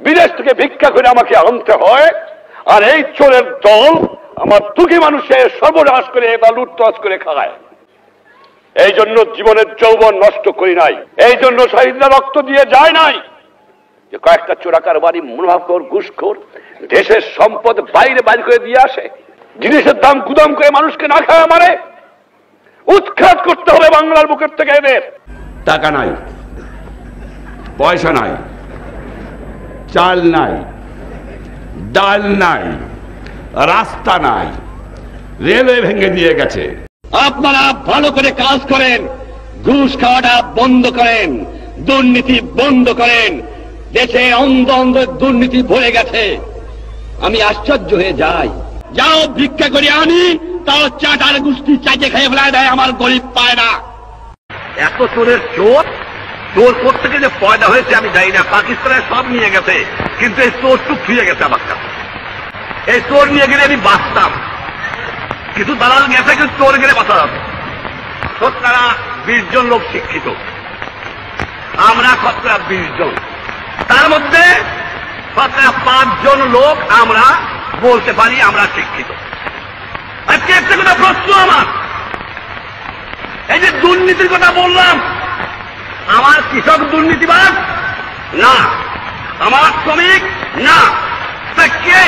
বিদেশ থেকে ভিক্ষা করে আমাকে আনতে হয়, আর এই চোরের দল আমার দুঃখী মানুষের সর্বনাশ করে বা লুটতরাজ করে খায়। এই জন্য জীবনের যৌবন নষ্ট করি নাই, এই জন্য শহীদরা রক্ত দিয়ে যায় নাই যে কয়েকটা চোরাকার বাড়ি মুনাফাখোর ঘুষখোর দেশের সম্পদ বাইরে বাইরে করে দিয়ে আসে, জিনিসের দাম গুদাম করে মানুষকে না খাওয়া মারে। উৎখাত করতে হবে বাংলার বুকের থেকে এদের। টাকা নাই, পয়সা নাই, চাল নাই, ডাল নাই, রাস্তা নাই, রেলওয়ে ভেঙে দিয়ে গেছে। আপনারা ভালো করে কাজ করেন, ঘুষ খাওয়াটা বন্ধ করেন, দুর্নীতি বন্ধ করেন। দেশে অন্ধ অন্ধ দুর্নীতি ভরে গেছে। আমি আশ্চর্য হয়ে যাই, যাও ভিক্ষা করে আনি, তাও চাটার গুষ্টি চাইতে খেয়ে ফেলায় দেয়, আমার গরিব পায় না। এত চোরের চোর, চোর কোথেকে যে পয়দা হয়েছে আমি জানি না। পাকিস্তানে সব নিয়ে গেছে, কিন্তু এই চোর টুক ফিরে গেছে আমার কাছে। এই চোর নিয়ে গেলে আমি বাঁচতাম, কিছু দালাল গেছে, কিন্তু চোর গেলে বাঁচা যাবে। শতকরা 20 জন লোক শিক্ষিত, আমরা শতকরা 20 জন, তার মধ্যে শতকরা 5 জন লোক আমরা বলতে পারি আমরা শিক্ষিত। আজকে একটা কথা প্রশ্ন আমার, এই যে দুর্নীতির কথা বললাম, আমার কৃষক দুর্নীতিবাজ না, আমার শ্রমিক না, তা কে?